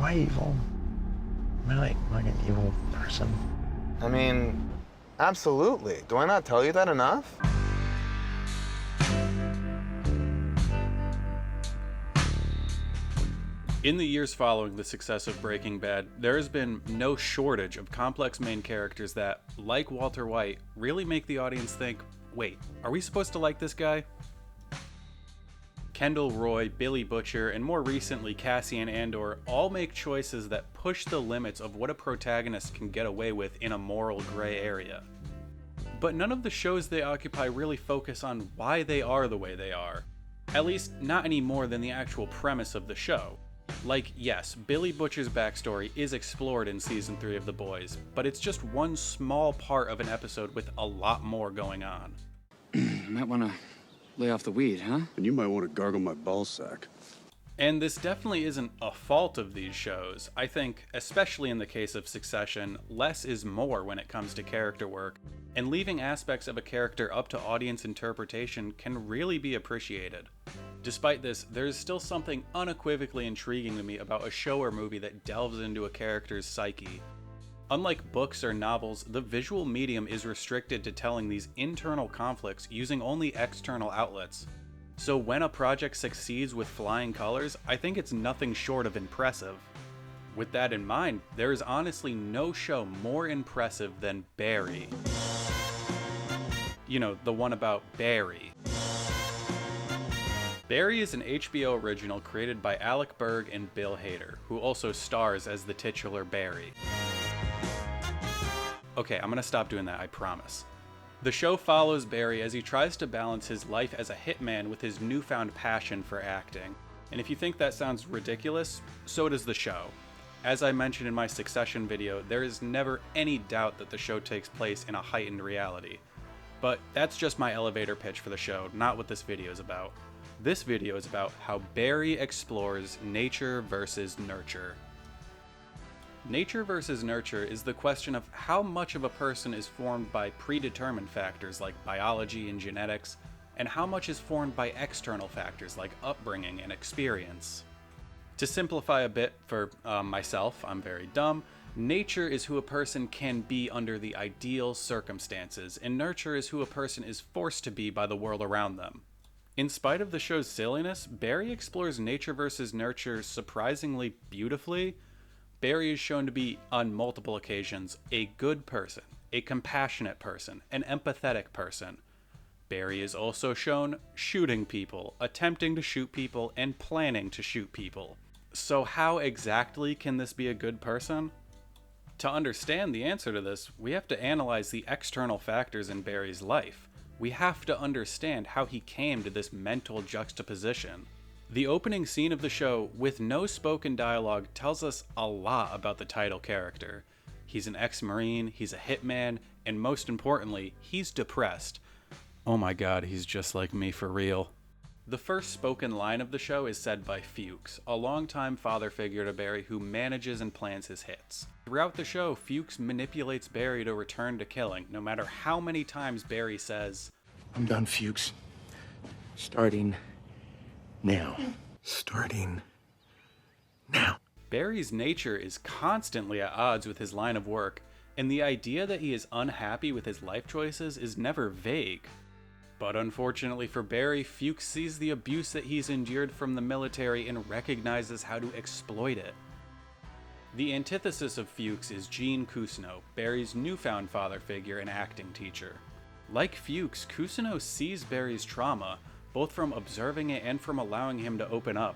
I evil? Am I like an evil person? I mean, absolutely. Do I not tell you that enough? In the years following the success of Breaking Bad, there has been no shortage of complex main characters that, like Walter White, really make the audience think, wait, are we supposed to like this guy? Kendall Roy, Billy Butcher, and more recently Cassian Andor all make choices that push the limits of what a protagonist can get away with in a moral gray area. But none of the shows they occupy really focus on why they are the way they are. At least, not any more than the actual premise of the show. Like, yes, Billy Butcher's backstory is explored in Season 3 of The Boys, but it's just one small part of an episode with a lot more going on. Might want to lay off the weed, huh? And you might want to gargle my ball sack. And this definitely isn't a fault of these shows. I think, especially in the case of Succession, less is more when it comes to character work, and leaving aspects of a character up to audience interpretation can really be appreciated. Despite this, there is still something unequivocally intriguing to me about a show or movie that delves into a character's psyche. Unlike books or novels, the visual medium is restricted to telling these internal conflicts using only external outlets. So when a project succeeds with flying colors, I think it's nothing short of impressive. With that in mind, there is honestly no show more impressive than Barry. You know, the one about Barry. Barry is an HBO original created by Alec Berg and Bill Hader, who also stars as the titular Barry. Okay, I'm gonna stop doing that, I promise. The show follows Barry as he tries to balance his life as a hitman with his newfound passion for acting. And if you think that sounds ridiculous, so does the show. As I mentioned in my Succession video, there is never any doubt that the show takes place in a heightened reality. But that's just my elevator pitch for the show, not what this video is about. This video is about how Barry explores nature versus nurture. Nature versus nurture is the question of how much of a person is formed by predetermined factors like biology and genetics, and how much is formed by external factors like upbringing and experience. To simplify a bit for myself, I'm very dumb, nature is who a person can be under the ideal circumstances, and nurture is who a person is forced to be by the world around them. In spite of the show's silliness, Barry explores nature versus nurture surprisingly beautifully. Barry is shown to be, on multiple occasions, a good person, a compassionate person, an empathetic person. Barry is also shown shooting people, attempting to shoot people, and planning to shoot people. So how exactly can this be a good person? To understand the answer to this, we have to analyze the external factors in Barry's life. We have to understand how he came to this mental juxtaposition. The opening scene of the show, with no spoken dialogue, tells us a lot about the title character. He's an ex-Marine, he's a hitman, and most importantly, he's depressed. Oh my god, he's just like me for real. The first spoken line of the show is said by Fuchs, a longtime father figure to Barry who manages and plans his hits. Throughout the show, Fuchs manipulates Barry to return to killing, no matter how many times Barry says, I'm done, Fuchs. Starting now. Starting now. Barry's nature is constantly at odds with his line of work, and the idea that he is unhappy with his life choices is never vague. But unfortunately for Barry, Fuchs sees the abuse that he's endured from the military and recognizes how to exploit it. The antithesis of Fuchs is Gene Cousineau, Barry's newfound father figure and acting teacher. Like Fuchs, Cousineau sees Barry's trauma, both from observing it and from allowing him to open up.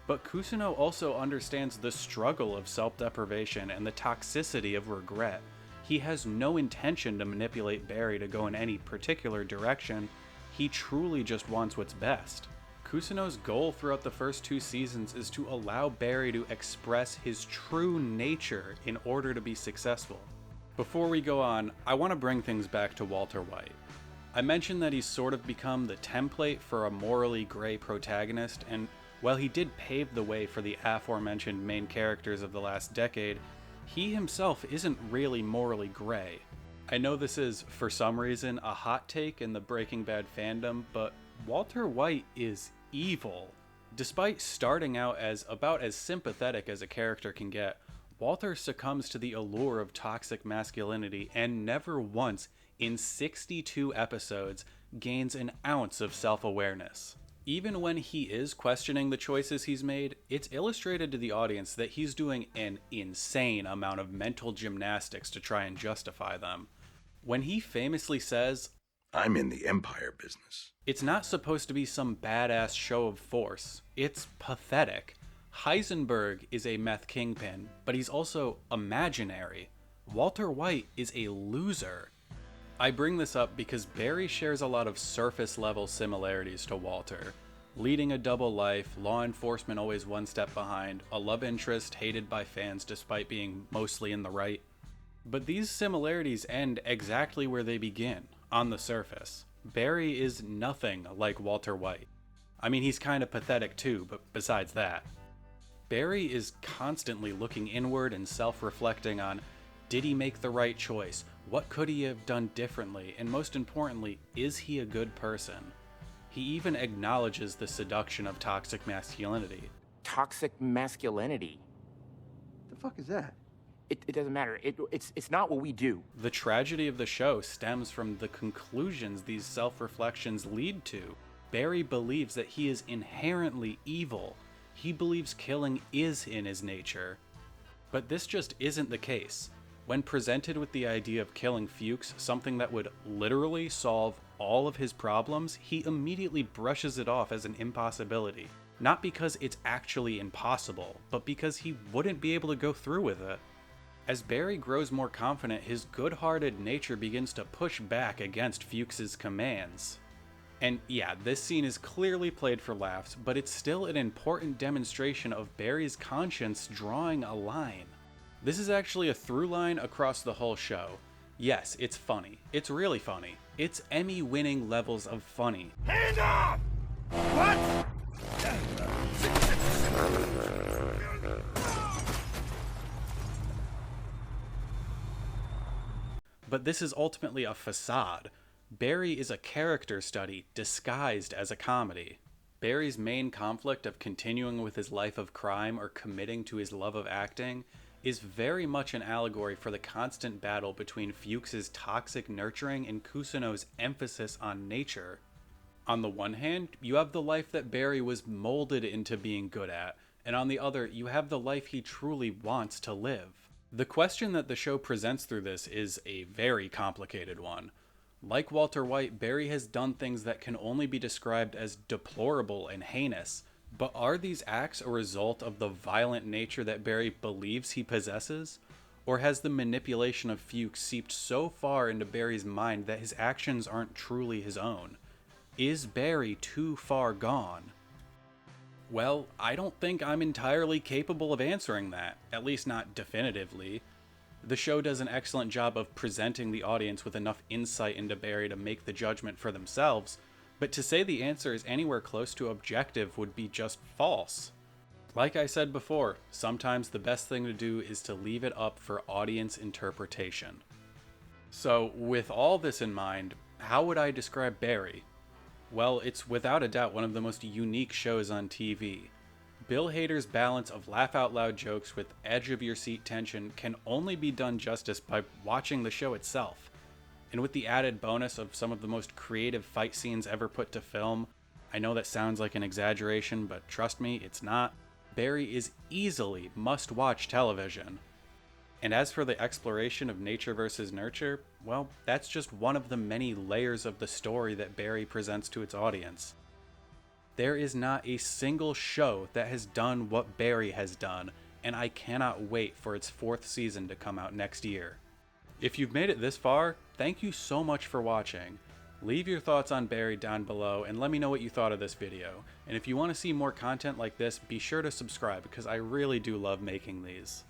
But Cousineau also understands the struggle of self-deprivation and the toxicity of regret. He has no intention to manipulate Barry to go in any particular direction. He truly just wants what's best. Cousineau's goal throughout the first 2 seasons is to allow Barry to express his true nature in order to be successful. Before we go on, I want to bring things back to Walter White. I mentioned that he's sort of become the template for a morally gray protagonist, and while he did pave the way for the aforementioned main characters of the last decade, he himself isn't really morally gray. I know this is, for some reason, a hot take in the Breaking Bad fandom, but Walter White is evil. Despite starting out as about as sympathetic as a character can get, Walter succumbs to the allure of toxic masculinity and never once, in 62 episodes, gains an ounce of self-awareness. Even when he is questioning the choices he's made, it's illustrated to the audience that he's doing an insane amount of mental gymnastics to try and justify them. When he famously says, "I'm in the Empire business," it's not supposed to be some badass show of force. It's pathetic. Heisenberg is a meth kingpin, but he's also imaginary. Walter White is a loser. I bring this up because Barry shares a lot of surface level similarities to Walter. Leading a double life, law enforcement always one step behind, a love interest hated by fans despite being mostly in the right. But these similarities end exactly where they begin, on the surface. Barry is nothing like Walter White. I mean, he's kind of pathetic too, but besides that. Barry is constantly looking inward and self-reflecting on, did he make the right choice? What could he have done differently? And most importantly, is he a good person? He even acknowledges the seduction of toxic masculinity. Toxic masculinity? The fuck is that? It doesn't matter. It's not what we do. The tragedy of the show stems from the conclusions these self-reflections lead to. Barry believes that he is inherently evil. He believes killing is in his nature. But this just isn't the case. When presented with the idea of killing Fuchs, something that would literally solve all of his problems, he immediately brushes it off as an impossibility. Not because it's actually impossible, but because he wouldn't be able to go through with it. As Barry grows more confident, his good-hearted nature begins to push back against Fuchs's commands. And yeah, this scene is clearly played for laughs, but it's still an important demonstration of Barry's conscience drawing a line. This is actually a through line across the whole show. Yes, it's funny. It's really funny. It's Emmy-winning levels of funny. Hand off! What? But this is ultimately a facade. Barry is a character study disguised as a comedy. Barry's main conflict of continuing with his life of crime or committing to his love of acting is very much an allegory for the constant battle between Fuchs's toxic nurturing and Kusuno's emphasis on nature. On the one hand, you have the life that Barry was molded into being good at, and on the other, you have the life he truly wants to live. The question that the show presents through this is a very complicated one. Like Walter White, Barry has done things that can only be described as deplorable and heinous. But are these acts a result of the violent nature that Barry believes he possesses? Or has the manipulation of Fuchs seeped so far into Barry's mind that his actions aren't truly his own? Is Barry too far gone? Well, I don't think I'm entirely capable of answering that, at least not definitively. The show does an excellent job of presenting the audience with enough insight into Barry to make the judgment for themselves, but to say the answer is anywhere close to objective would be just false. Like I said before, sometimes the best thing to do is to leave it up for audience interpretation. So, with all this in mind, how would I describe Barry? Well, it's without a doubt one of the most unique shows on TV. Bill Hader's balance of laugh-out-loud jokes with edge-of-your-seat tension can only be done justice by watching the show itself. And with the added bonus of some of the most creative fight scenes ever put to film, I know that sounds like an exaggeration, but trust me, it's not. Barry is easily must-watch television. And as for the exploration of nature versus nurture, well, that's just one of the many layers of the story that Barry presents to its audience. There is not a single show that has done what Barry has done, and I cannot wait for its 4th season to come out next year. If you've made it this far, thank you so much for watching. Leave your thoughts on Barry down below and let me know what you thought of this video. And if you want to see more content like this, be sure to subscribe because I really do love making these.